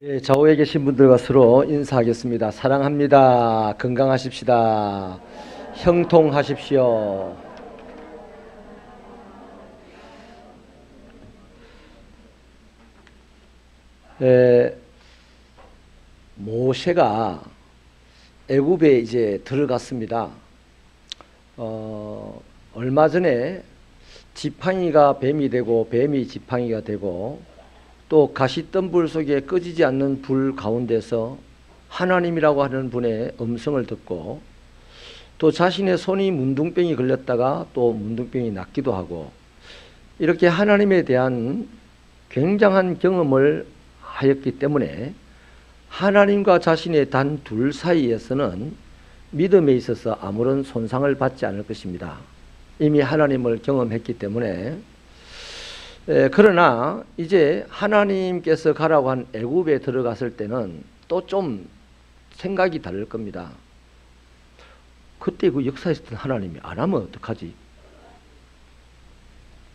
예, 좌우에 계신 분들과 서로 인사하겠습니다. 사랑합니다. 건강하십시다. 형통하십시오. 예, 모세가 애굽에 이제 들어갔습니다. 얼마 전에 지팡이가 뱀이 되고 뱀이 지팡이가 되고 또 가시덤불 속에 꺼지지 않는 불 가운데서 하나님이라고 하는 분의 음성을 듣고 또 자신의 손이 문둥병이 걸렸다가 또 문둥병이 낫기도 하고 이렇게 하나님에 대한 굉장한 경험을 하였기 때문에 하나님과 자신의 단 둘 사이에서는 믿음에 있어서 아무런 손상을 받지 않을 것입니다. 이미 하나님을 경험했기 때문에. 그러나 이제 하나님께서 가라고 한 애굽에 들어갔을 때는 또 좀 생각이 다를 겁니다. 그때 그 역사에 있었던 하나님이 안 하면 어떡하지?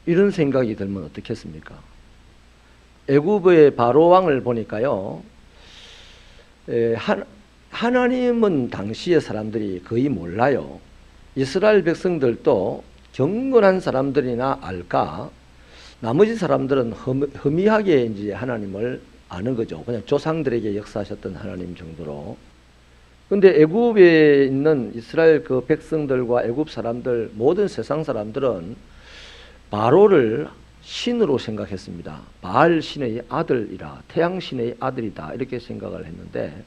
이런 생각이 들면 어떻겠습니까? 애굽의 바로 왕을 보니까요, 하나님은 당시의 사람들이 거의 몰라요. 이스라엘 백성들도 경건한 사람들이나 알까? 나머지 사람들은 허미하게 이제 하나님을 아는 거죠. 그냥 조상들에게 역사하셨던 하나님 정도로. 근데 애굽에 있는 이스라엘 그 백성들과 애굽 사람들, 모든 세상 사람들은 바로를 신으로 생각했습니다. 바알 신의 아들이라, 태양 신의 아들이다, 이렇게 생각을 했는데,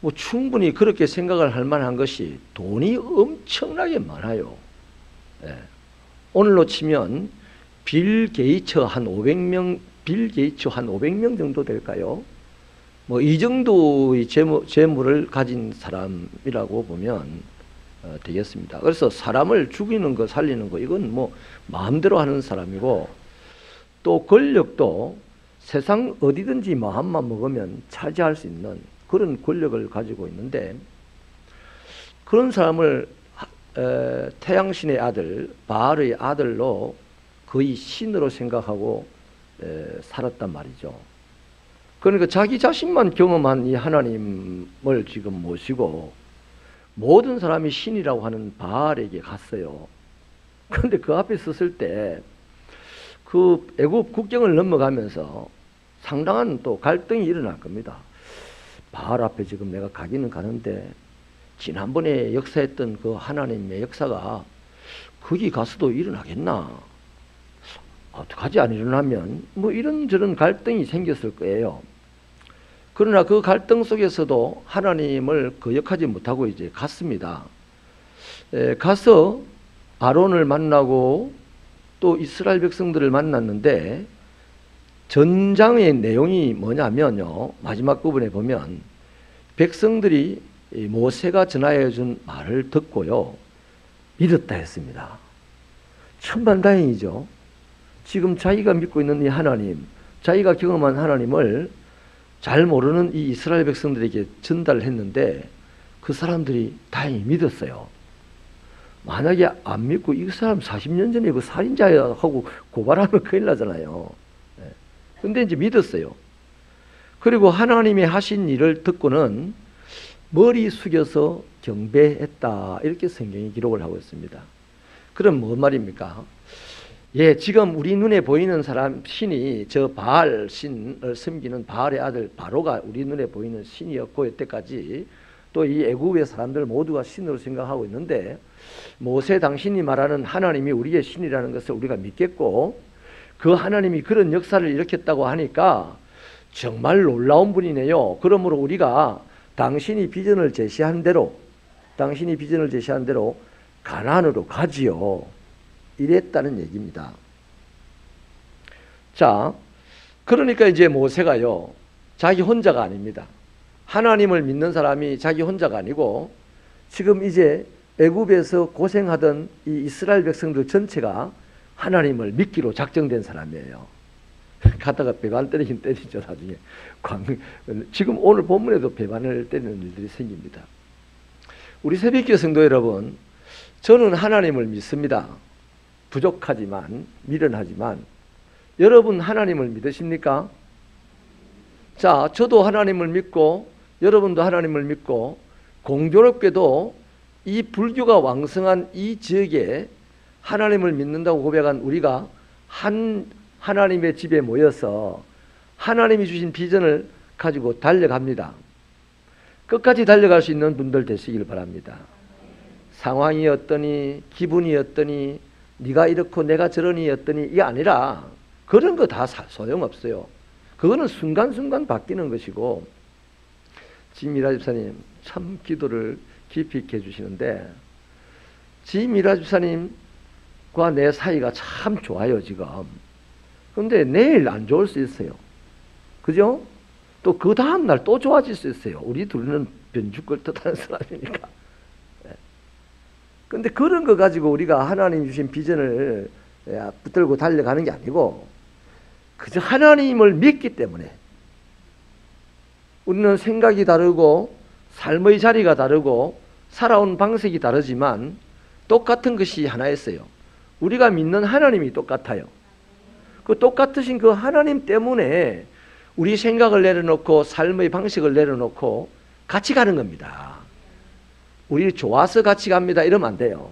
뭐 충분히 그렇게 생각을 할 만한 것이 돈이 엄청나게 많아요. 예. 오늘로 치면 빌 게이츠 한 500명, 빌 게이츠 한 500명 정도 될까요? 뭐 이 정도의 재물을 가진 사람이라고 보면 되겠습니다. 그래서 사람을 죽이는 거, 살리는 거, 이건 뭐 마음대로 하는 사람이고, 또 권력도 세상 어디든지 마음만 먹으면 차지할 수 있는 그런 권력을 가지고 있는데, 그런 사람을 태양신의 아들, 바알의 아들로 거의 신으로 생각하고 살았단 말이죠. 그러니까 자기 자신만 경험한 이 하나님을 지금 모시고 모든 사람이 신이라고 하는 바알에게 갔어요. 그런데 그 앞에 섰을 때 그 애굽 국경을 넘어가면서 상당한 또 갈등이 일어날 겁니다. 바알 앞에 지금 내가 가기는 가는데 지난번에 역사했던 그 하나님의 역사가 거기 가서도 일어나겠나? 어떡하지? 안 일어나면 뭐 이런저런 갈등이 생겼을 거예요. 그러나 그 갈등 속에서도 하나님을 거역하지 못하고 이제 갔습니다. 가서 아론을 만나고 또 이스라엘 백성들을 만났는데, 전장의 내용이 뭐냐면요, 마지막 부분에 보면 백성들이 모세가 전하여 준 말을 듣고요 믿었다 했습니다. 천만다행이죠. 지금 자기가 믿고 있는 이 하나님, 자기가 경험한 하나님을 잘 모르는 이 이스라엘 백성들에게 전달을 했는데 그 사람들이 다행히 믿었어요. 만약에 안 믿고 이 사람 40년 전에 그 살인자하고 고발하면 큰일 나잖아요. 근데 이제 믿었어요. 그리고 하나님이 하신 일을 듣고는 머리 숙여서 경배했다, 이렇게 성경이 기록을 하고 있습니다. 그럼 뭔 말입니까? 예, 지금 우리 눈에 보이는 사람, 신이 저 바알 신을 섬기는 바알의 아들 바로가 우리 눈에 보이는 신이었고, 여태까지 또 이 애굽의 사람들 모두가 신으로 생각하고 있는데, 모세 당신이 말하는 하나님이 우리의 신이라는 것을 우리가 믿겠고, 그 하나님이 그런 역사를 일으켰다고 하니까 정말 놀라운 분이네요. 그러므로 우리가 당신이 비전을 제시한 대로 가나안으로 가지요, 이랬다는 얘기입니다. 자, 그러니까 이제 모세가요, 자기 혼자가 아닙니다. 하나님을 믿는 사람이 자기 혼자가 아니고 지금 이제 애굽에서 고생하던 이 이스라엘 백성들 전체가 하나님을 믿기로 작정된 사람이에요. 가다가 배반 때리긴 때리죠, 나중에. 지금 오늘 본문에도 배반을 때리는 일들이 생깁니다. 우리 새벽기도 성도 여러분, 저는 하나님을 믿습니다. 부족하지만, 미련하지만. 여러분 하나님을 믿으십니까? 자, 저도 하나님을 믿고 여러분도 하나님을 믿고 공교롭게도 이 불교가 왕성한 이 지역에 하나님을 믿는다고 고백한 우리가 하나님의 집에 모여서 하나님이 주신 비전을 가지고 달려갑니다. 끝까지 달려갈 수 있는 분들 되시길 바랍니다. 상황이 어떠니 기분이 어떠니 네가 이렇고 내가 저러니 어떠니 이게 아니라 그런 거 다 소용없어요. 그거는 순간순간 바뀌는 것이고, 지미라 집사님 참 기도를 깊이 있게 해주시는데, 지미라 집사님과 내 사이가 참 좋아요 지금. 그런데 내일 안 좋을 수 있어요. 그죠? 또 그 다음날 또 좋아질 수 있어요. 우리 둘은 변죽을 뜻하는 사람이니까. 근데 그런 거 가지고 우리가 하나님 주신 비전을 붙들고 달려가는 게 아니고, 그저 하나님을 믿기 때문에 우리는 생각이 다르고 삶의 자리가 다르고 살아온 방식이 다르지만 똑같은 것이 하나였어요. 우리가 믿는 하나님이 똑같아요. 그 똑같으신 그 하나님 때문에 우리 생각을 내려놓고 삶의 방식을 내려놓고 같이 가는 겁니다. 우리 좋아서 같이 갑니다 이러면 안 돼요.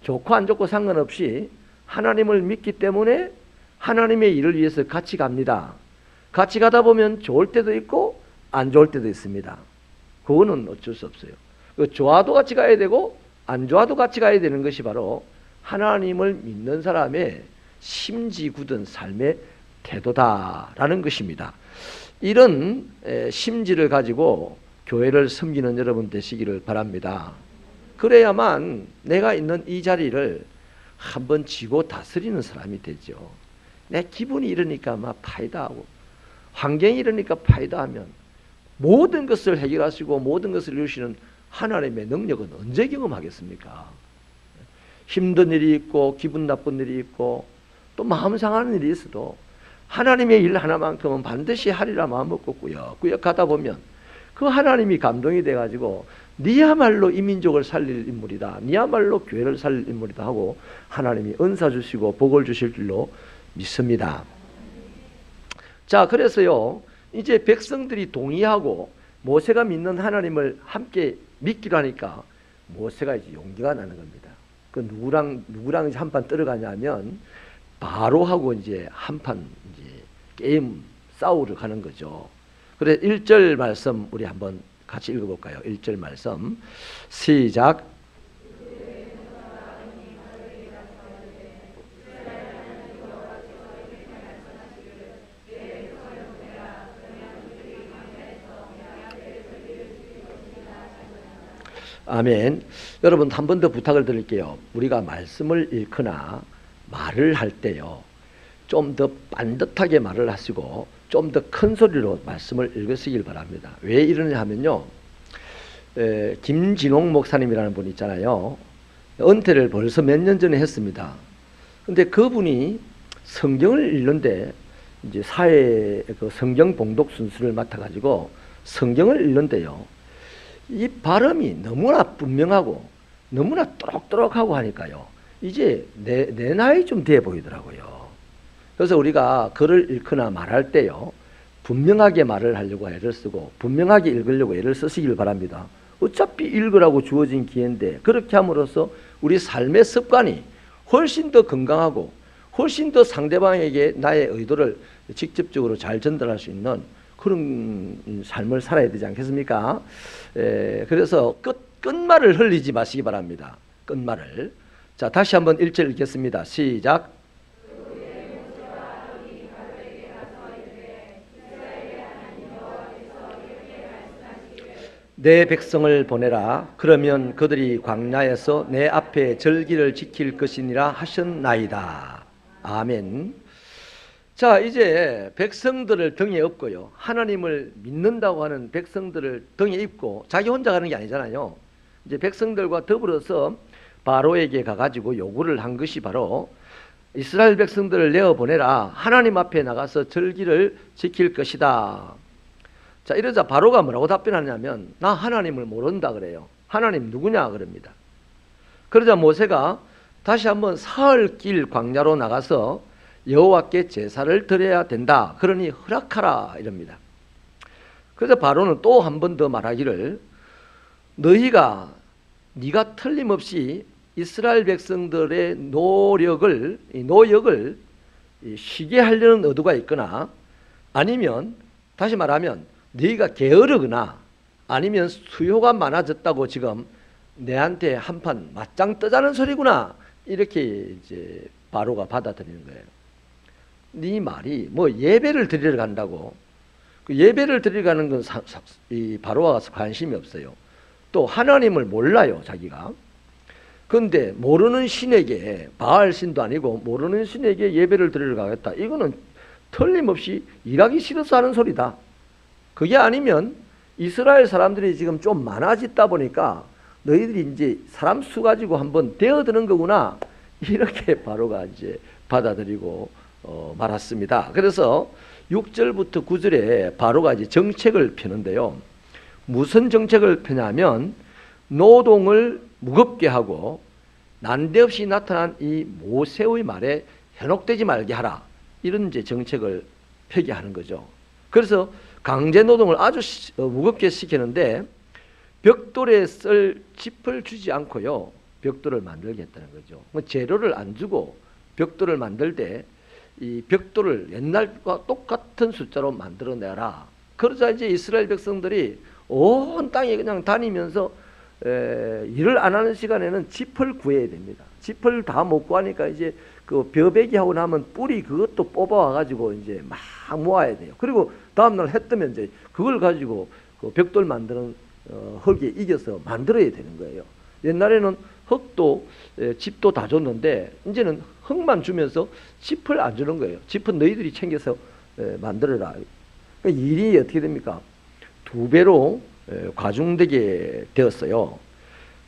좋고 안 좋고 상관없이 하나님을 믿기 때문에 하나님의 일을 위해서 같이 갑니다. 같이 가다 보면 좋을 때도 있고 안 좋을 때도 있습니다. 그거는 어쩔 수 없어요. 좋아도 같이 가야 되고 안 좋아도 같이 가야 되는 것이 바로 하나님을 믿는 사람의 심지 굳은 삶의 태도다라는 것입니다. 이런 심지를 가지고 교회를 섬기는 여러분 되시기를 바랍니다. 그래야만 내가 있는 이 자리를 한번 쥐고 다스리는 사람이 되죠. 내 기분이 이러니까 막 파이다하고 환경이 이러니까 파이다하면 모든 것을 해결하시고 모든 것을 이루시는 하나님의 능력은 언제 경험하겠습니까? 힘든 일이 있고 기분 나쁜 일이 있고 또 마음 상하는 일이 있어도 하나님의 일 하나만큼은 반드시 하리라 마음 먹고 꾸역꾸역 가다 보면 그 하나님이 감동이 돼가지고 니야말로 이 민족을 살릴 인물이다, 니야말로 교회를 살릴 인물이다 하고 하나님이 은사 주시고 복을 주실 줄로 믿습니다. 자, 그래서요 이제 백성들이 동의하고 모세가 믿는 하나님을 함께 믿기로 하니까 모세가 이제 용기가 나는 겁니다. 그 누구랑 이제 한판 떨어가냐면 바로하고 이제 한판 이제 게임 싸우러 가는 거죠. 그래 1절 말씀 우리 한번 같이 읽어볼까요? 1절 말씀 시작. 아멘. 여러분 한 번 더 부탁을 드릴게요. 우리가 말씀을 읽거나 말을 할 때요 좀 더 반듯하게 말을 하시고 좀 더 큰 소리로 말씀을 읽으시길 바랍니다. 왜 이러냐 하면요 김진홍 목사님이라는 분이 있잖아요. 은퇴를 벌써 몇 년 전에 했습니다. 근데 그분이 성경을 읽는데 이제 사회 그 성경 봉독 순서를 맡아가지고 성경을 읽는데요 이 발음이 너무나 분명하고 너무나 또록또록하고 하니까요 이제 내 나이 좀 돼 보이더라고요. 그래서 우리가 글을 읽거나 말할 때요 분명하게 말을 하려고 애를 쓰고 분명하게 읽으려고 애를 쓰시길 바랍니다. 어차피 읽으라고 주어진 기회인데 그렇게 함으로써 우리 삶의 습관이 훨씬 더 건강하고 훨씬 더 상대방에게 나의 의도를 직접적으로 잘 전달할 수 있는 그런 삶을 살아야 되지 않겠습니까? 그래서 끝말을 흘리지 마시기 바랍니다. 끝말을. 자, 다시 한번 1절 읽겠습니다. 시작. 내 백성을 보내라. 그러면 그들이 광야에서 내 앞에 절기를 지킬 것이니라 하셨나이다. 아멘. 자, 이제 백성들을 등에 업고요 하나님을 믿는다고 하는 백성들을 등에 입고 자기 혼자 가는 게 아니잖아요. 이제 백성들과 더불어서 바로에게 가가지고 요구를 한 것이 바로 이스라엘 백성들을 내어보내라. 하나님 앞에 나가서 절기를 지킬 것이다. 자, 이러자 바로가 뭐라고 답변하냐면 나 하나님을 모른다 그래요. 하나님 누구냐 그럽니다. 그러자 모세가 다시 한번 사흘 길 광야로 나가서 여호와께 제사를 드려야 된다. 그러니 허락하라 이럽니다. 그래서 바로는 또 한 번 더 말하기를 네가 틀림없이 이스라엘 백성들의 노력을 쉬게 하려는 의도가 있거나 아니면 다시 말하면 네가 게으르거나 아니면 수요가 많아졌다고 지금 내한테 한판 맞짱 뜨자는 소리구나 이렇게 이제 바로가 받아들이는 거예요. 네 말이 뭐 예배를 드리러 간다고 그 예배를 드리러 가는 건 이 바로가 관심이 없어요. 또 하나님을 몰라요 자기가. 그런데 모르는 신에게 바알 신도 아니고 모르는 신에게 예배를 드리러 가겠다. 이거는 틀림없이 일하기 싫어서 하는 소리다. 그게 아니면 이스라엘 사람들이 지금 좀 많아졌다 보니까 너희들이 이제 사람 수 가지고 한번 대어드는 거구나. 이렇게 바로가 이제 받아들이고 말았습니다. 그래서 6절부터 9절에 바로가 이제 정책을 펴는데요. 무슨 정책을 펴냐면 노동을 무겁게 하고 난데없이 나타난 이 모세의 말에 현혹되지 말게 하라. 이런 이제 정책을 펴게 하는 거죠. 그래서 강제 노동을 아주 무겁게 시키는데 벽돌에 쓸 짚을 주지 않고요. 벽돌을 만들겠다는 거죠. 재료를 안 주고 벽돌을 만들 때 이 벽돌을 옛날과 똑같은 숫자로 만들어내라. 그러자 이제 이스라엘 백성들이 온 땅에 그냥 다니면서 일을 안 하는 시간에는 짚을 구해야 됩니다. 짚을 다 못 구하니까 이제 그 벼베기 하고 나면 뿌리 그것도 뽑아와 가지고 이제 막 모아야 돼요. 그리고 다음날 해 뜨면 이제 그걸 가지고 그 벽돌 만드는 흙에 이겨서 만들어야 되는 거예요. 옛날에는 흙도 짚도 다 줬는데 이제는 흙만 주면서 짚을 안 주는 거예요. 짚은 너희들이 챙겨서 만들어라. 그러니까 일이 어떻게 됩니까? 2배로 과중되게 되었어요.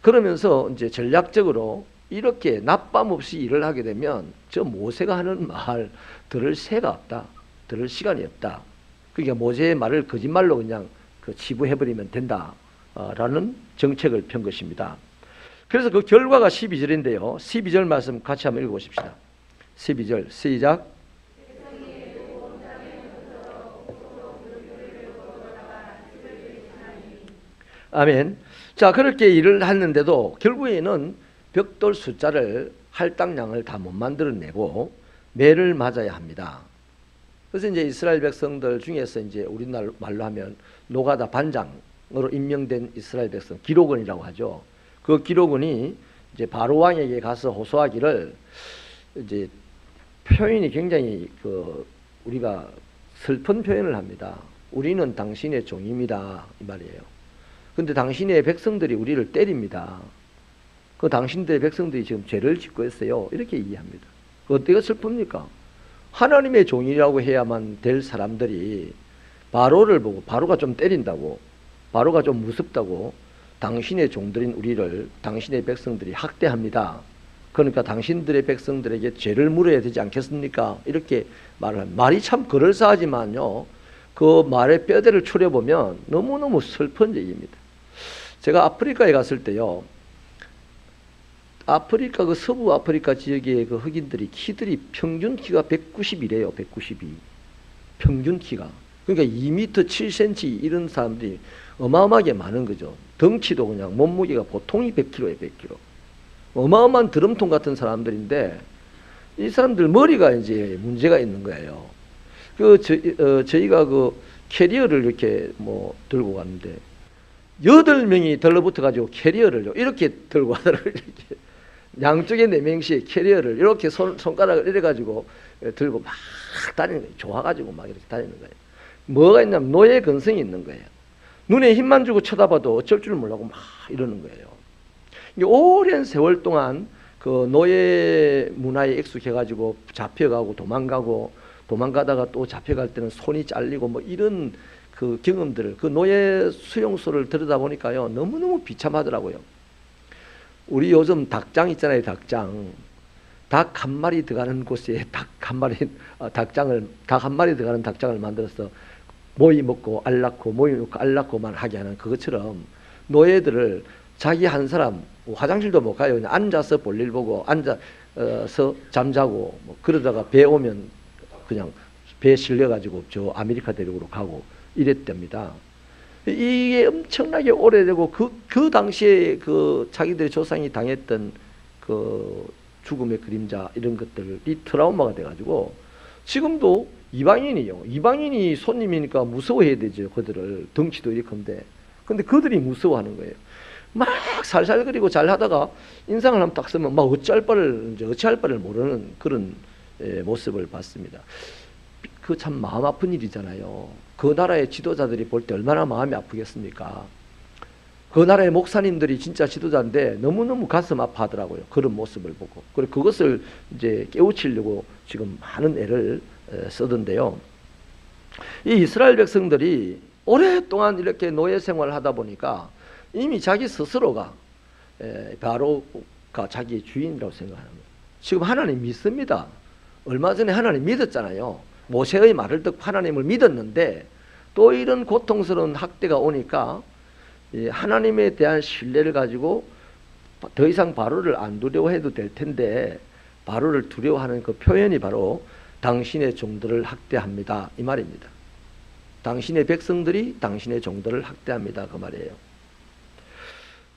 그러면서 이제 전략적으로 이렇게 낮밤 없이 일을 하게 되면 저 모세가 하는 말 들을 새가 없다. 들을 시간이 없다. 그러니까 모세의 말을 거짓말로 그냥 치부해버리면 된다라는 정책을 편 것입니다. 그래서 그 결과가 12절인데요. 12절 말씀 같이 한번 읽어보십시다. 12절 시작. 아멘. 자, 그렇게 일을 했는데도 결국에는 벽돌 숫자를 할당량을 다 못 만들어내고 매를 맞아야 합니다. 그래서 이제 이스라엘 백성들 중에서 이제 우리나라 말로 하면 노가다 반장으로 임명된 이스라엘 백성 기록원이라고 하죠. 그 기록원이 이제 바로 왕에게 가서 호소하기를 이제 표현이 굉장히 우리가 슬픈 표현을 합니다. 우리는 당신의 종입니다. 이 말이에요. 근데 당신의 백성들이 우리를 때립니다. 그 당신들의 백성들이 지금 죄를 짓고 있어요. 이렇게 이해합니다. 어때가 슬픕니까? 하나님의 종이라고 해야만 될 사람들이 바로를 보고 바로가 좀 때린다고, 바로가 좀 무섭다고 당신의 종들인 우리를 당신의 백성들이 학대합니다. 그러니까 당신들의 백성들에게 죄를 물어야 되지 않겠습니까? 이렇게 말을 합니다. 말이 참 그럴싸하지만요, 그 말의 뼈대를 추려보면 너무너무 슬픈 얘기입니다. 제가 아프리카에 갔을 때요, 아프리카 그 서부 아프리카 지역의 그 흑인들이 키들이 평균 키가 190이래요. 192 평균 키가. 그러니까 2m 7cm 이런 사람들이 어마어마하게 많은 거죠. 덩치도 그냥 몸무게가 보통이 100kg에 100kg. 어마어마한 드럼통 같은 사람들인데 이 사람들 머리가 이제 문제가 있는 거예요. 저희가 그 캐리어를 이렇게 뭐 들고 갔는데 8명이 들러붙어 가지고 캐리어를 이렇게 들고 가더라고요. 이렇게. 양쪽에 4명씩 캐리어를 이렇게 손가락을 이래 가지고 들고 막 다니는 거예요. 좋아가지고 막 이렇게 다니는 거예요. 뭐가 있냐면 노예 근성이 있는 거예요. 눈에 힘만 주고 쳐다봐도 어쩔 줄 모르고 막 이러는 거예요. 오랜 세월 동안 그 노예 문화에 익숙해가지고 잡혀가고 도망가다가 또 잡혀갈 때는 손이 잘리고 뭐 이런 그 경험들을 그 노예 수용소를 들여다보니까요, 너무너무 비참하더라고요. 우리 요즘 닭장 있잖아요. 닭장. 닭 한 마리 들어가는 곳에 닭 한 마리 들어가는 닭장을 만들어서 모이 먹고 알 낳고 모이 먹고 알 낳고만 하게 하는 그것처럼 노예들을 자기 한 사람 화장실도 못 가요. 그냥 앉아서 볼일 보고 앉아서 잠자고 뭐 그러다가 배 오면 그냥 배 실려가지고 저 아메리카 대륙으로 가고 이랬답니다. 이게 엄청나게 오래되고 그 당시에 그 자기들의 조상이 당했던 그 죽음의 그림자 이런 것들이 트라우마가 돼가지고 지금도 이방인이 손님이니까 무서워해야 되죠. 그들을 덩치도 이렇게 큰데 근데 그들이 무서워하는 거예요. 막 살살거리고 잘 하다가 인상을 한번 딱 쓰면 막 어찌할 바를 모르는 그런 모습을 봤습니다. 그 참 마음 아픈 일이잖아요. 그 나라의 지도자들이 볼 때 얼마나 마음이 아프겠습니까? 그 나라의 목사님들이 진짜 지도자인데 너무너무 가슴 아파하더라고요. 그런 모습을 보고. 그리고 그것을 이제 깨우치려고 지금 많은 애를 쓰던데요. 이 이스라엘 백성들이 오랫동안 이렇게 노예 생활을 하다 보니까 이미 자기 스스로가 바로가 자기의 주인이라고 생각하는 거예요. 지금 하나님 믿습니다. 얼마 전에 하나님 믿었잖아요. 모세의 말을 듣고 하나님을 믿었는데 또 이런 고통스러운 학대가 오니까 하나님에 대한 신뢰를 가지고 더 이상 바로를 안 두려워해도 될 텐데 바로를 두려워하는 그 표현이 바로 당신의 종들을 학대합니다 이 말입니다. 당신의 백성들이 당신의 종들을 학대합니다 그 말이에요.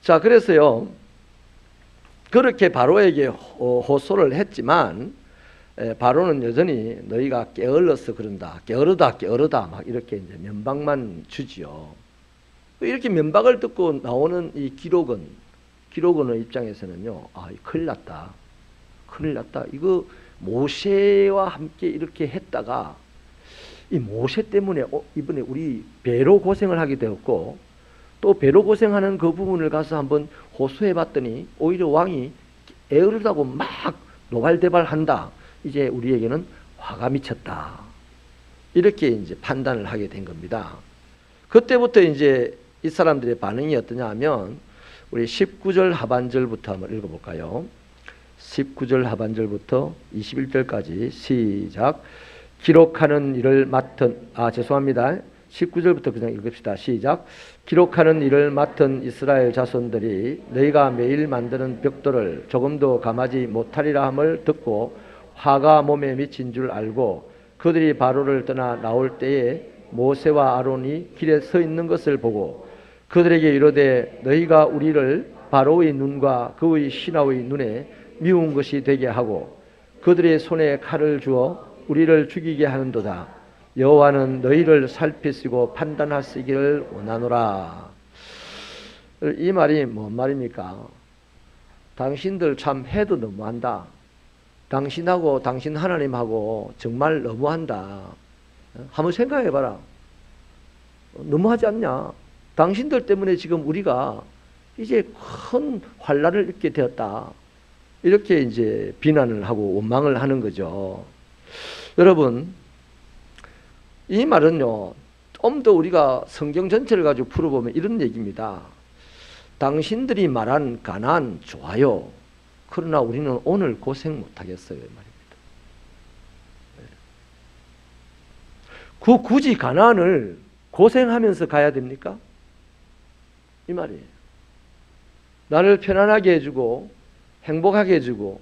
자, 그래서요 그렇게 바로에게 호소를 했지만 바로는 여전히 너희가 게을러서 그런다, 게으르다 막 이렇게 이제 면박만 주지요. 이렇게 면박을 듣고 나오는 이 기록원의 입장에서는요, 아, 큰일 났다. 이거 모세와 함께 이렇게 했다가 이 모세 때문에 이번에 우리 배로 고생을 하게 되었고 또 배로 고생하는 그 부분을 가서 한번 호소해 봤더니 오히려 왕이 게으르다고 막 노발대발한다. 이제 우리에게는 화가 미쳤다. 이렇게 이제 판단을 하게 된 겁니다. 그때부터 이제 이 사람들의 반응이 어떠냐 하면 우리 19절 하반절부터 한번 읽어볼까요? 19절 하반절부터 21절까지 시작. 기록하는 일을 맡은 19절부터 그냥 읽읍시다. 시작. 기록하는 일을 맡은 이스라엘 자손들이 너희가 매일 만드는 벽돌을 조금도 감하지 못하리라 함을 듣고 화가 몸에 미친 줄 알고 그들이 바로를 떠나 나올 때에 모세와 아론이 길에 서 있는 것을 보고 그들에게 이르되 너희가 우리를 바로의 눈과 그의 신하의 눈에 미운 것이 되게 하고 그들의 손에 칼을 주어 우리를 죽이게 하는도다. 여호와는 너희를 살피시고 판단하시기를 원하노라. 이 말이 뭔 말입니까? 당신들 참 해도 너무한다. 당신하고 당신 하나님하고 정말 너무한다. 한번 생각해봐라. 너무하지 않냐? 당신들 때문에 지금 우리가 이제 큰 환난을 입게 되었다. 이렇게 이제 비난을 하고 원망을 하는 거죠. 여러분, 이 말은요, 좀 더 우리가 성경 전체를 가지고 풀어보면 이런 얘기입니다. 당신들이 말한 가나안 좋아요. 그러나 우리는 오늘 고생 못하겠어요. 말입니다. 굳이 가나안을 고생하면서 가야 됩니까? 이 말이에요. 나를 편안하게 해주고 행복하게 해주고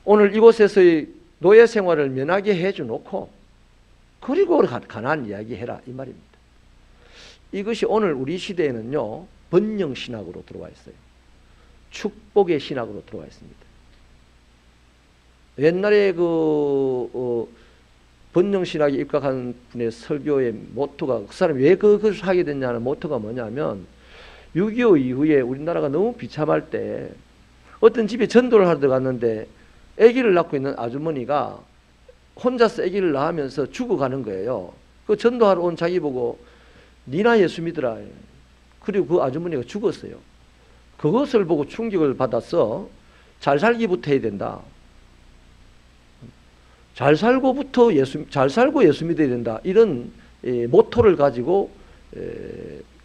오늘 이곳에서의 노예 생활을 면하게 해주놓고 그리고 가나안 이야기해라 이 말입니다. 이것이 오늘 우리 시대에는요 번영 신학으로 들어와 있어요. 축복의 신학으로 들어와 있습니다. 옛날에 번영 신학에 입각한 분의 설교의 모토가 그 사람이 왜 그것을 하게 됐냐는 모토가 뭐냐면 6.25 이후에 우리나라가 너무 비참할 때 어떤 집에 전도를 하러 들어갔는데 아기를 낳고 있는 아주머니가 혼자서 아기를 낳으면서 죽어가는 거예요. 그 전도하러 온 자기 보고 니나 예수 믿으라. 그리고 그 아주머니가 죽었어요. 그것을 보고 충격을 받아서 잘 살기부터 해야 된다. 잘 살고 예수 믿어야 된다. 이런 모토를 가지고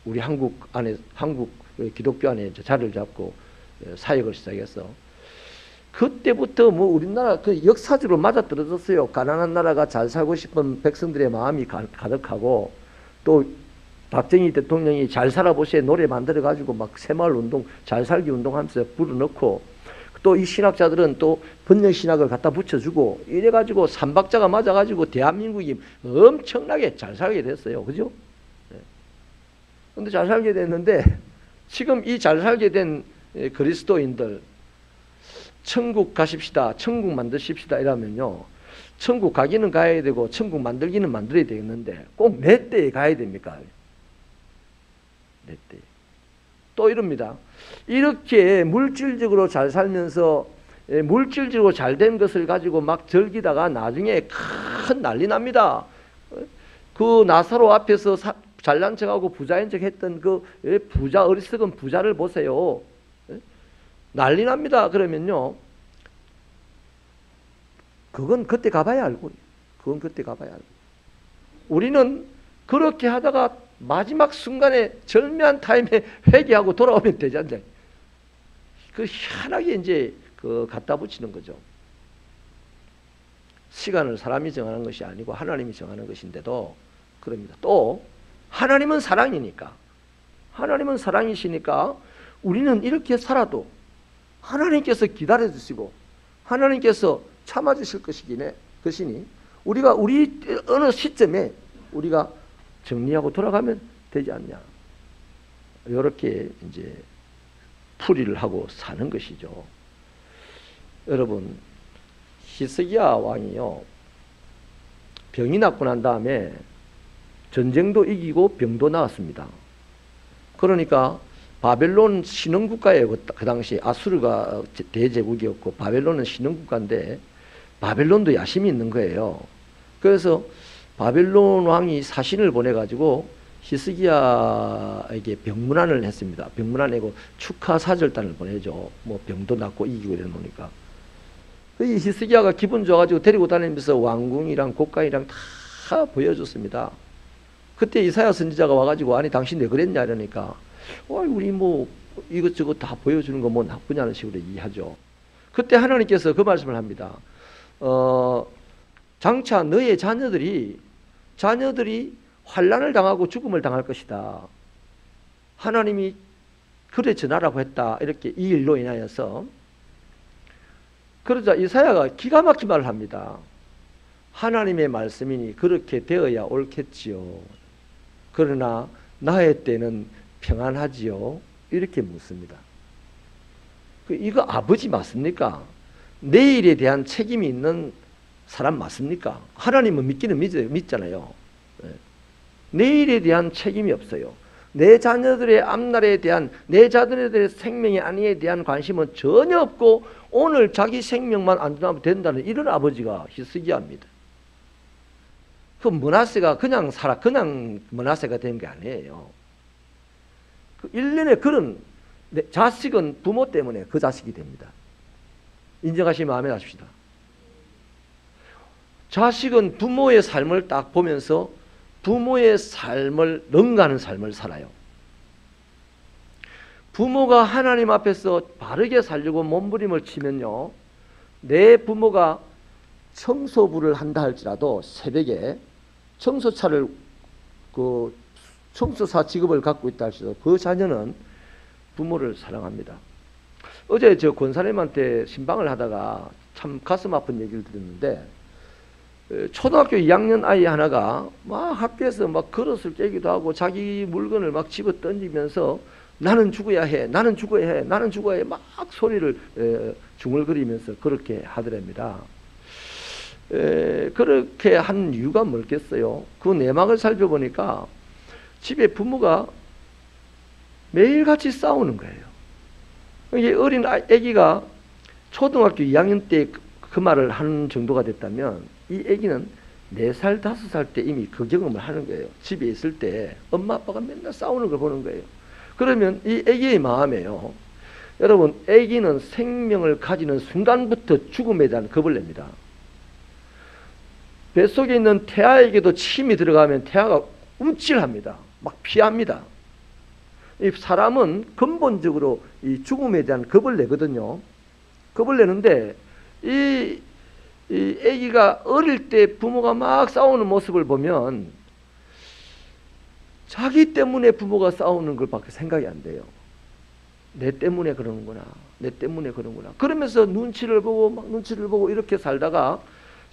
우리 한국 기독교 안에 자리를 잡고 사역을 시작했어. 그때부터 뭐 우리나라 그 역사적으로 맞아떨어졌어요. 가난한 나라가 잘 살고 싶은 백성들의 마음이 가득하고 또 박정희 대통령이 잘 살아보세요 노래 만들어가지고 막 새마을 운동, 잘 살기 운동하면서 불어넣고 또 이 신학자들은 또 번영신학을 갖다 붙여주고 이래가지고 삼박자가 맞아가지고 대한민국이 엄청나게 잘 살게 됐어요. 그죠? 근데 잘 살게 됐는데 지금 이 잘 살게 된 그리스도인들 천국 가십시다, 천국 만드십시다 이러면요, 천국 가기는 가야 되고 천국 만들기는 만들어야 되겠는데 꼭 내 때에 가야 됩니까? 내 때에. 또 이럽니다. 이렇게 물질적으로 잘 살면서 물질적으로 잘 된 것을 가지고 막 즐기다가 나중에 큰 난리 납니다. 그 나사로 앞에서 잘난 척하고 부자인 척 했던 그 부자, 어리석은 부자를 보세요. 난리 납니다. 그러면요, 그건 그때 가봐야 알고, 그건 그때 가봐야 알고. 우리는 그렇게 하다가 마지막 순간에 절묘한 타임에 회개하고 돌아오면 되지 않냐. 그 희한하게 이제 그 갖다 붙이는 거죠. 시간을 사람이 정하는 것이 아니고 하나님이 정하는 것인데도 그럽니다. 또 하나님은 사랑이니까, 하나님은 사랑이시니까 우리는 이렇게 살아도 하나님께서 기다려 주시고 하나님께서 참아 주실 것이니 우리가 우리 어느 시점에 우리가 정리하고 돌아가면 되지 않냐. 이렇게 이제 풀이를 하고 사는 것이죠. 여러분, 히스기야 왕이요, 병이 낫고 난 다음에 전쟁도 이기고 병도 나았습니다. 그러니까 바벨론 신흥국가예요. 그 당시 아수르가 대제국이었고 바벨론은 신흥국가인데 바벨론도 야심이 있는 거예요. 그래서 바벨론 왕이 사신을 보내가지고 히스기야에게 병문안을 했습니다. 병문안이고 축하 사절단을 보내죠. 뭐 병도 낫고 이기고 이러니까. 이 히스기야가 기분 좋아가지고 데리고 다니면서 왕궁이랑 곡간이랑 다 보여줬습니다. 그때 이사야 선지자가 와가지고 아니 당신 왜 그랬냐 이러니까 우리 뭐 이것저것 다 보여주는 거 뭐 나쁘냐는 식으로 이해하죠. 그때 하나님께서 그 말씀을 합니다. 장차 너의 자녀들이 환난을 당하고 죽음을 당할 것이다. 하나님이 그래 전하라고 했다. 이렇게 이 일로 인하여서. 그러자 이사야가 기가 막힌 말을 합니다. 하나님의 말씀이니 그렇게 되어야 옳겠지요. 그러나 나의 때는 평안하지요. 이렇게 묻습니다. 이거 아버지 맞습니까? 내일에 대한 책임이 있는 사람 맞습니까? 하나님은 믿기는 믿잖아요. 내일에 대한 책임이 없어요. 내 자녀들의 앞날에 대한, 내 자녀들의 생명의 안위에 대한 관심은 전혀 없고 오늘 자기 생명만 안전하면 된다는 이런 아버지가 히스기야입니다. 그 므낫세가 그냥 므낫세가 된 게 아니에요. 그 일련의 그런 자식은 부모 때문에 그 자식이 됩니다. 인정하시면 아멘 하십시다. 자식은 부모의 삶을 딱 보면서 부모의 삶을 능가하는 삶을 살아요. 부모가 하나님 앞에서 바르게 살려고 몸부림을 치면요, 내 부모가 청소부를 한다 할지라도 새벽에 청소차를 청소사 직업을 갖고 있다 할지라도 그 자녀는 부모를 사랑합니다. 어제 저 권사님한테 신방을 하다가 참 가슴 아픈 얘기를 들었는데, 초등학교 2학년 아이 하나가 막 학교에서 막 그릇을 깨기도 하고 자기 물건을 막 집어 던지면서 나는 죽어야 해, 나는 죽어야 해, 나는 죽어야 해 막 소리를 중얼거리면서 그렇게 하더랍니다. 그렇게 한 이유가 뭐겠어요? 그 내막을 살펴보니까 집에 부모가 매일같이 싸우는 거예요. 이게 어린 아기가 초등학교 2학년 때 그 말을 하는 정도가 됐다면 이 아기는 4살, 5살 때 이미 그 경험을 하는 거예요. 집에 있을 때 엄마 아빠가 맨날 싸우는 걸 보는 거예요. 그러면 이 아기의 마음에요, 여러분, 아기는 생명을 가지는 순간부터 죽음에 대한 겁을 냅니다. 뱃속에 있는 태아에게도 침이 들어가면 태아가 움찔합니다. 막 피합니다. 이 사람은 근본적으로 이 죽음에 대한 겁을 내거든요. 겁을 내는데 이 아기가 어릴 때 부모가 막 싸우는 모습을 보면 자기 때문에 부모가 싸우는 걸 밖에 생각이 안 돼요. 내 때문에 그러는구나, 내 때문에 그러는구나. 그러면서 눈치를 보고 이렇게 살다가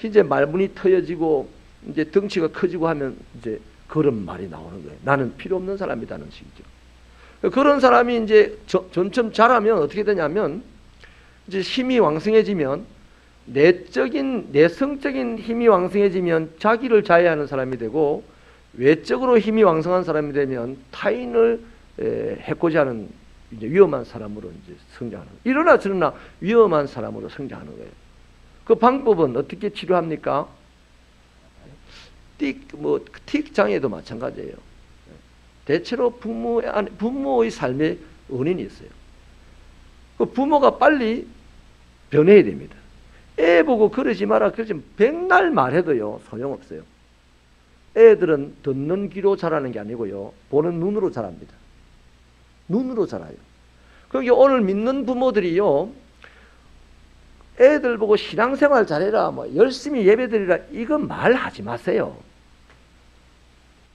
이제 말문이 터여지고 이제 덩치가 커지고 하면 이제 그런 말이 나오는 거예요. 나는 필요 없는 사람이라는 식이죠. 그런 사람이 이제 점점 자라면 어떻게 되냐면 이제 힘이 왕성해지면 내성적인 힘이 왕성해지면 자기를 자해하는 사람이 되고 외적으로 힘이 왕성한 사람이 되면 타인을 해코지 하는 이제 위험한 사람으로 이제 성장하는 거예요. 이러나 저러나 위험한 사람으로 성장하는 거예요. 그 방법은 어떻게 치료합니까? 틱 장애도 마찬가지예요. 대체로 부모의 삶에 원인이 있어요. 그 부모가 빨리 변해야 됩니다. 애 보고 그러지 마라 그러지 백날 말해도요 소용없어요. 애들은 듣는 귀로 자라는 게 아니고요 보는 눈으로 자랍니다. 눈으로 자라요. 그러니까 오늘 믿는 부모들이요 애들 보고 신앙생활 잘해라 뭐 열심히 예배드리라 이건 말하지 마세요.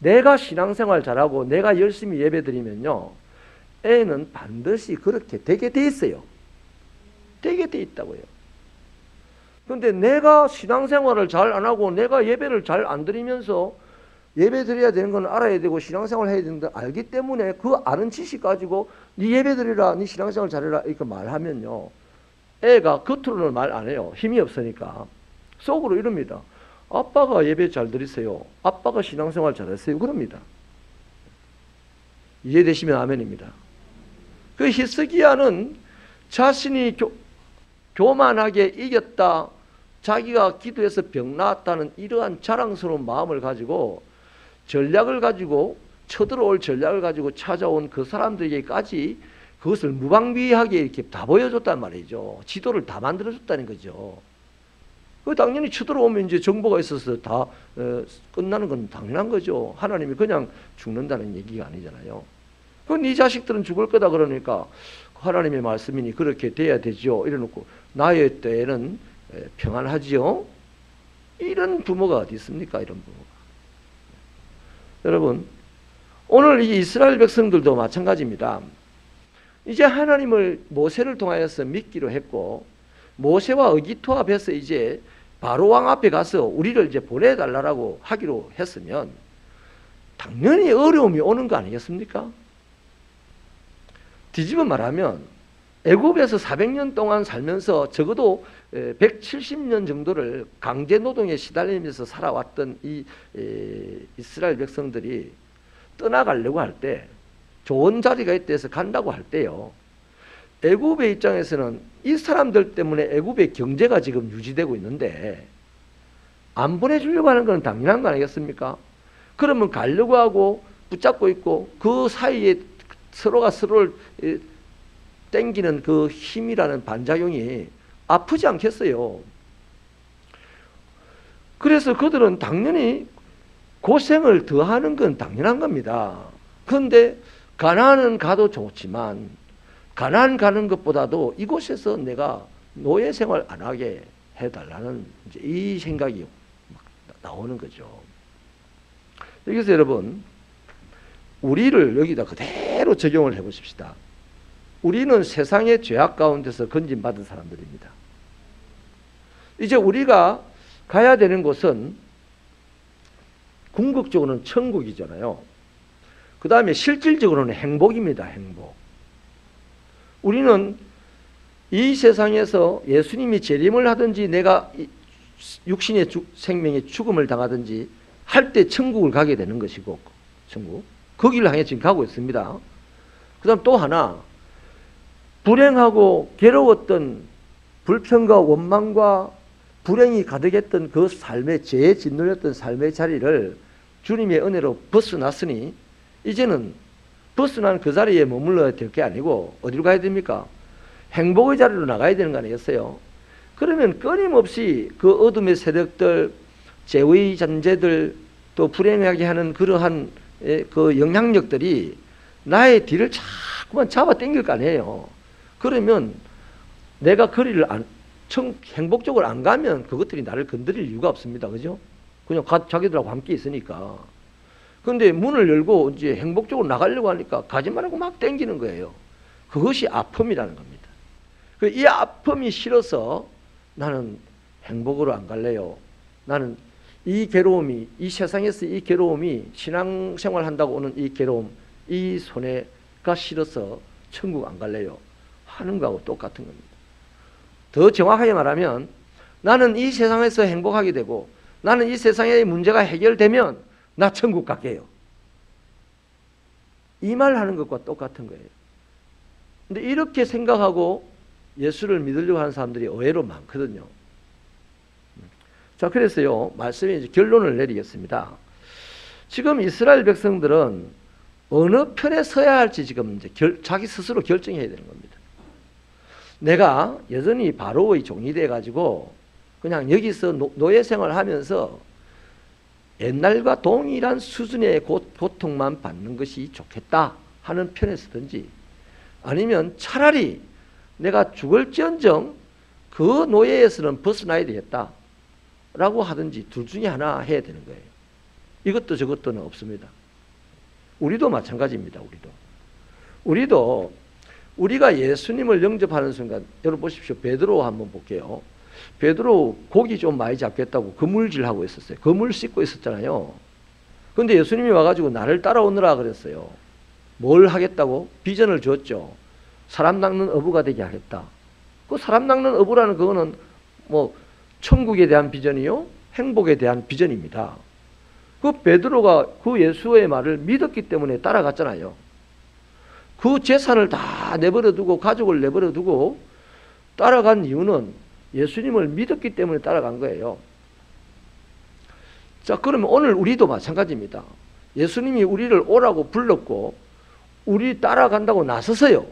내가 신앙생활 잘하고 내가 열심히 예배드리면요 애는 반드시 그렇게 되게 돼 있어요. 되게 돼 있다고요. 그런데 내가 신앙생활을 잘 안 하고 내가 예배를 잘 안 드리면서 예배 드려야 되는 건 알아야 되고 신앙생활 해야 되는 건 알기 때문에 그 아는 지식 가지고 네 예배 드리라 네 신앙생활 잘해라 이렇게 말하면요 애가 겉으로는 말 안 해요. 힘이 없으니까 속으로 이럽니다. 아빠가 예배 잘 드리세요. 아빠가 신앙생활 잘했어요. 그럽니다. 이해되시면 아멘입니다. 그 히스기야는 자신이 교만하게 이겼다 자기가 기도해서 병 나았다는 이러한 자랑스러운 마음을 가지고 전략을 가지고 쳐들어올 전략을 가지고 찾아온 그 사람들에게까지 그것을 무방비하게 이렇게 다 보여줬단 말이죠. 지도를 다 만들어줬다는 거죠. 그 당연히 쳐들어오면 이제 정보가 있어서 다 끝나는 건 당연한 거죠. 하나님이 그냥 죽는다는 얘기가 아니잖아요. 그 네 자식들은 죽을 거다 그러니까 하나님의 말씀이니 그렇게 돼야 되죠. 이래놓고 나의 때에는 평안하지요. 이런 부모가 어디 있습니까? 이런 부모가. 여러분 오늘 이 이스라엘 백성들도 마찬가지입니다. 이제 하나님을 모세를 통하여서 믿기로 했고 모세와 의기투합해서 이제 바로 왕 앞에 가서 우리를 이제 보내달라고 하기로 했으면 당연히 어려움이 오는 거 아니겠습니까? 뒤집어 말하면 애굽에서 400년 동안 살면서 적어도 170년 정도를 강제 노동에 시달리면서 살아왔던 이 이스라엘 백성들이 떠나가려고 할 때 좋은 자리가 있다 해서 간다고 할 때요 애굽의 입장에서는 이 사람들 때문에 애굽의 경제가 지금 유지되고 있는데 안 보내주려고 하는 건 당연한 거 아니겠습니까? 그러면 가려고 하고 붙잡고 있고 그 사이에 서로가 서로를 땡기는 그 힘이라는 반작용이 아프지 않겠어요? 그래서 그들은 당연히 고생을 더하는 건 당연한 겁니다. 그런데 가나안은 가도 좋지만 가나안 가는 것보다도 이곳에서 내가 노예 생활 안 하게 해달라는 이제 이 생각이 나오는 거죠. 여기서 여러분 우리를 여기다 그대로 적용을 해보십시다. 우리는 세상의 죄악 가운데서 건진받은 사람들입니다. 이제 우리가 가야 되는 곳은 궁극적으로는 천국이잖아요. 그 다음에 실질적으로는 행복입니다. 행복. 우리는 이 세상에서 예수님이 재림을 하든지 내가 육신의 생명의 죽음을 당하든지 할 때 천국을 가게 되는 것이고 천국. 그 길을 향해 지금 가고 있습니다. 그 다음 또 하나 불행하고 괴로웠던 불평과 원망과 불행이 가득했던 그 삶의 죄에 짓눌렸던 삶의 자리를 주님의 은혜로 벗어났으니 이제는 벗어난 그 자리에 머물러야 될 게 아니고 어디로 가야 됩니까? 행복의 자리로 나가야 되는 거 아니겠어요? 그러면 끊임없이 그 어둠의 세력들, 죄의 잔재들, 또 불행하게 하는 그러한 그 영향력들이 나의 뒤를 자꾸만 잡아 당길 거 아니에요. 그러면 내가 거리를 행복적으로 안 가면 그것들이 나를 건드릴 이유가 없습니다. 그죠? 그냥 자기들하고 함께 있으니까. 그런데 문을 열고 이제 행복적으로 나가려고 하니까 가지 말라고 막 당기는 거예요. 그것이 아픔이라는 겁니다. 이 아픔이 싫어서 나는 행복으로 안 갈래요. 나는 이 괴로움이, 이 세상에서 이 괴로움이 신앙생활 한다고 오는 이 괴로움, 이 손해가 싫어서 천국 안 갈래요 하는 거하고 똑같은 겁니다. 더 정확하게 말하면 나는 이 세상에서 행복하게 되고 나는 이 세상의 문제가 해결되면 나 천국 갈게요. 이 말 하는 것과 똑같은 거예요. 근데 이렇게 생각하고 예수를 믿으려고 하는 사람들이 의외로 많거든요. 자, 그래서요, 말씀에 이제 결론을 내리겠습니다. 지금 이스라엘 백성들은 어느 편에 서야 할지 지금 이제 자기 스스로 결정해야 되는 겁니다. 내가 여전히 바로의 종이 돼가지고 그냥 여기서 노예 생활을 하면서 옛날과 동일한 수준의 고통만 받는 것이 좋겠다 하는 편에 서든지, 아니면 차라리 내가 죽을지언정 그 노예에서는 벗어나야 되겠다 라고 하든지 둘 중에 하나 해야 되는 거예요. 이것도 저것도는 없습니다. 우리도 마찬가지입니다. 우리도 우리가 예수님을 영접하는 순간, 여러분 보십시오. 베드로 한번 볼게요. 베드로 고기 좀 많이 잡겠다고 그물질하고 있었어요. 그물 씻고 있었잖아요. 그런데 예수님이 와가지고 나를 따라오느라 그랬어요. 뭘 하겠다고? 비전을 줬죠. 사람 낚는 어부가 되게 하겠다. 그 사람 낚는 어부라는 그거는 뭐 천국에 대한 비전이요, 행복에 대한 비전입니다. 그 베드로가 그 예수의 말을 믿었기 때문에 따라갔잖아요. 그 재산을 다 내버려 두고, 가족을 내버려 두고 따라간 이유는 예수님을 믿었기 때문에 따라간 거예요. 자, 그러면 오늘 우리도 마찬가지입니다. 예수님이 우리를 오라고 불렀고 우리 따라간다고 나섰어요.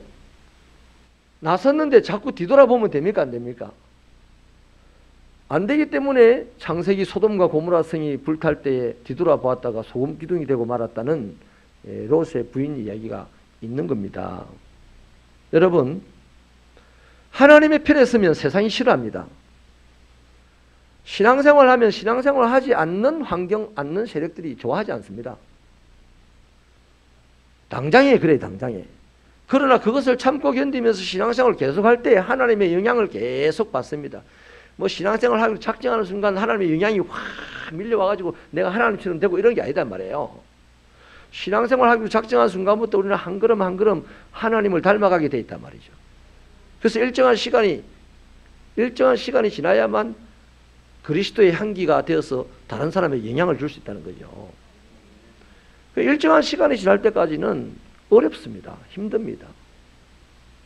나섰는데 자꾸 뒤돌아보면 됩니까? 안 됩니까? 안 되기 때문에 창세기 소돔과 고모라 성이 불탈 때에 뒤돌아보았다가 소금 기둥이 되고 말았다는 롯의 부인 이야기가 있는 겁니다. 여러분, 하나님의 편에 서면 세상이 싫어합니다. 신앙생활 하면 신앙생활 하지 않는 환경, 않는 세력들이 좋아하지 않습니다. 당장에 그래, 당장에. 그러나 그것을 참고 견디면서 신앙생활을 계속할 때 하나님의 영향을 계속 받습니다. 뭐 신앙생활을 하기로 작정하는 순간 하나님의 영향이 확 밀려와가지고 내가 하나님처럼 되고 이런 게 아니단 말이에요. 신앙생활을 하기로 작정한 순간부터 우리는 한 걸음 한 걸음 하나님을 닮아가게 돼 있단 말이죠. 그래서 일정한 시간이 지나야만 그리스도의 향기가 되어서 다른 사람에게 영향을 줄 수 있다는 거죠. 일정한 시간이 지날 때까지는 어렵습니다. 힘듭니다.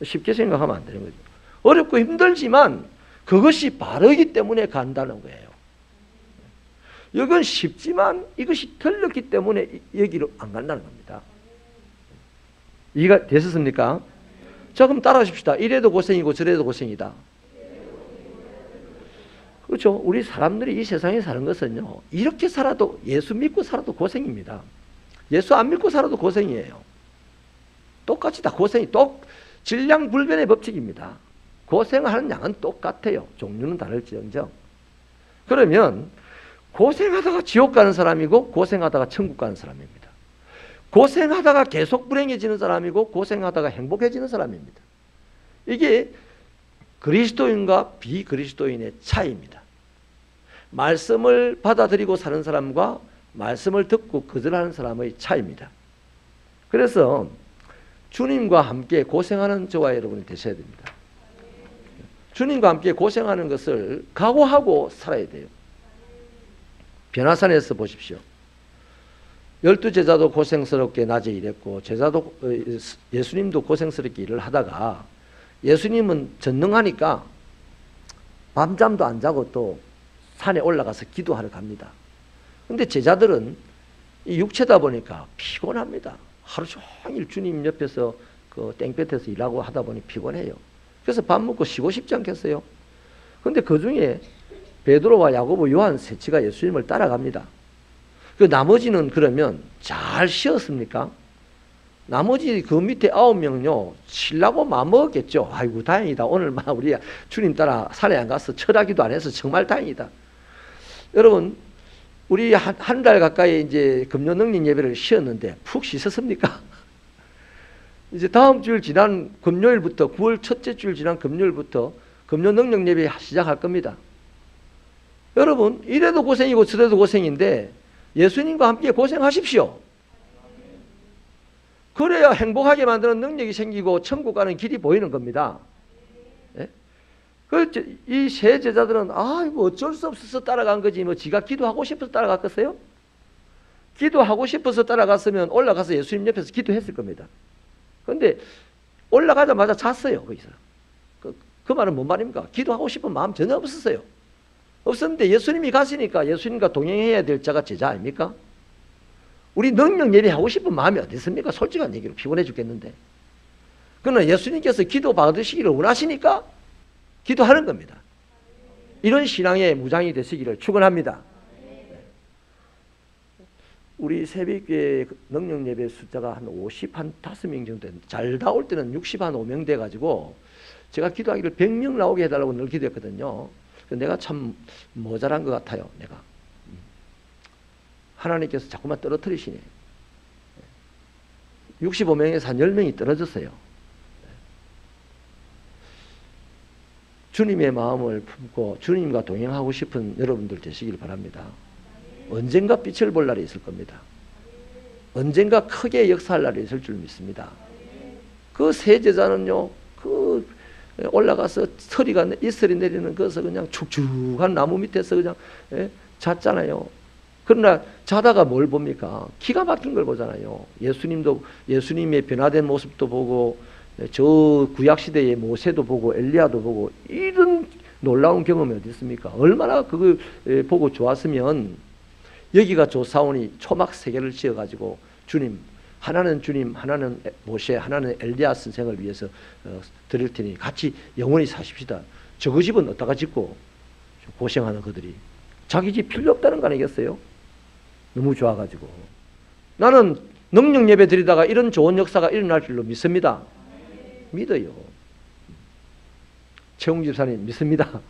쉽게 생각하면 안 되는 거죠. 어렵고 힘들지만 그것이 바르기 때문에 간다는 거예요. 이건 쉽지만 이것이 틀렸기 때문에 여기로 안 간다는 겁니다. 이해가 되셨습니까? 자, 그럼 따라하십시다. 이래도 고생이고 저래도 고생이다. 그렇죠. 우리 사람들이 이 세상에 사는 것은요, 이렇게 살아도, 예수 믿고 살아도 고생입니다. 예수 안 믿고 살아도 고생이에요. 똑같이 다 고생이, 질량불변의 법칙입니다. 고생하는 양은 똑같아요. 종류는 다를지언정. 그러면 고생하다가 지옥 가는 사람이고 고생하다가 천국 가는 사람입니다. 고생하다가 계속 불행해지는 사람이고 고생하다가 행복해지는 사람입니다. 이게 그리스도인과 비그리스도인의 차이입니다. 말씀을 받아들이고 사는 사람과 말씀을 듣고 거절하는 사람의 차이입니다. 그래서 주님과 함께 고생하는 저와 여러분이 되셔야 됩니다. 주님과 함께 고생하는 것을 각오하고 살아야 돼요. 변화산에서 보십시오. 12제자도 고생스럽게 낮에 일했고 예수님도 고생스럽게 일을 하다가 예수님은 전능하니까 밤잠도 안 자고 또 산에 올라가서 기도하러 갑니다. 근데 제자들은 이 육체다 보니까 피곤합니다. 하루 종일 주님 옆에서 그 땡볕에서 일하고 하다 보니 피곤해요. 그래서 밥 먹고 쉬고 싶지 않겠어요? 근데 그 중에 베드로와 야고보, 요한 셋째가 예수님을 따라갑니다. 그 나머지는 그러면 잘 쉬었습니까? 나머지 그 밑에 9명요, 쉬려고 마음먹었겠죠. 아이고, 다행이다. 오늘 막 우리 주님 따라 산에 안 가서 철하기도 안 해서 정말 다행이다. 여러분, 우리 한 달 가까이 이제 금요능력 예배를 쉬었는데 푹 쉬셨습니까? 이제 다음 주일 지난 금요일부터, 9월 첫째 주일 지난 금요일부터 금요능력 예배 시작할 겁니다. 여러분, 이래도 고생이고 저래도 고생인데 예수님과 함께 고생하십시오. 그래야 행복하게 만드는 능력이 생기고 천국 가는 길이 보이는 겁니다. 예? 이 세 제자들은 이거 어쩔 수 없어서 따라간 거지 뭐 지가 기도하고 싶어서 따라갔겠어요? 기도하고 싶어서 따라갔으면 올라가서 예수님 옆에서 기도했을 겁니다. 그런데 올라가자마자 잤어요. 거기서. 그 말은 뭔 말입니까? 기도하고 싶은 마음 전혀 없었어요. 없었는데 예수님이 가시니까 예수님과 동행해야 될 자가 제자 아닙니까? 우리 능력 예배하고 싶은 마음이 어디 있습니까? 솔직한 얘기로 피곤해 죽겠는데. 그러나 예수님께서 기도 받으시기를 원하시니까 기도하는 겁니다. 이런 신앙의 무장이 되시기를 축원합니다. 우리 새벽교회 능력 예배 숫자가 한 55명 정도 되는데 잘 나올 때는 65명 돼가지고 제가 기도하기를 100명 나오게 해달라고 늘 기도했거든요. 내가 참 모자란 것 같아요. 내가 하나님께서 자꾸만 떨어뜨리시네. 65명에서 한 10명이 떨어졌어요. 주님의 마음을 품고 주님과 동행하고 싶은 여러분들 되시길 바랍니다. 언젠가 빛을 볼 날이 있을 겁니다. 언젠가 크게 역사할 날이 있을 줄 믿습니다. 그 세 제자는요, 올라가서 이슬이 내리는 것을 그냥 축축한 나무 밑에서 그냥 잤잖아요. 그러나 자다가 뭘 봅니까? 기가 막힌 걸 보잖아요. 예수님의 변화된 모습도 보고 저 구약시대의 모세도 보고 엘리야도 보고 이런 놀라운 경험이 어디 있습니까? 얼마나 그걸 보고 좋았으면 여기가 조사오니 초막 세 개를 지어가지고 하나는 주님, 하나는 모세, 하나는 엘리야 선생을 위해서 드릴 테니 같이 영원히 사십시다. 저 집은 어디다가 짓고 고생하는 그들이 자기 집 필요 없다는 거 아니겠어요? 너무 좋아가지고 나는 능력 예배 드리다가 이런 좋은 역사가 일어날 줄로 믿습니다. 믿어요. 최웅 집사님 믿습니다.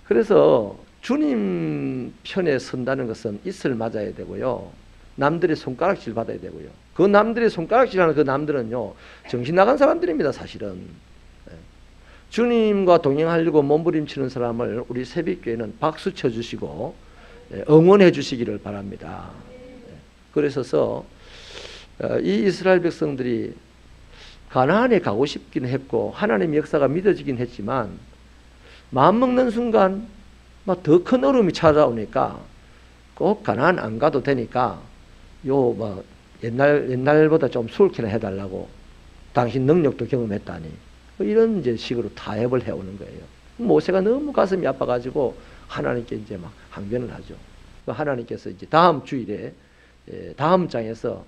그래서 주님 편에 선다는 것은 이슬 맞아야 되고요. 남들의 손가락질 받아야 되고요. 그 남들의 손가락질하는 그 남들은요, 정신 나간 사람들입니다, 사실은. 주님과 동행하려고 몸부림치는 사람을 우리 새벽교회는 박수 쳐주시고 응원해 주시기를 바랍니다. 그래서 이 이스라엘 백성들이 가나안에 가고 싶긴 했고 하나님의 역사가 믿어지긴 했지만 마음먹는 순간 더 큰 어려움이 찾아오니까 꼭 가나안 안 가도 되니까 옛날보다 좀 수월케나 해달라고 당신 능력도 경험했다니 이런 이제 식으로 타협을 해오는 거예요. 모세가 너무 가슴이 아파가지고 하나님께 이제 막 항변을 하죠. 하나님께서 이제 다음 주일에 다음 장에서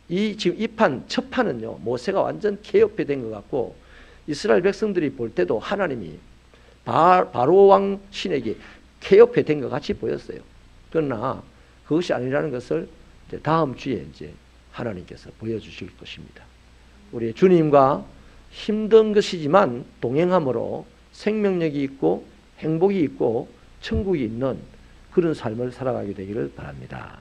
지금 첫 판은요, 모세가 완전 개혁해 된 것 같고 이스라엘 백성들이 볼 때도 하나님이 바로 왕 신에게 개혁해 된 것 같이 보였어요. 그러나 그것이 아니라는 것을 이제 다음 주에 이제 하나님께서 보여주실 것입니다. 우리 주님과 힘든 것이지만 동행함으로 생명력이 있고 행복이 있고 천국이 있는 그런 삶을 살아가게 되기를 바랍니다.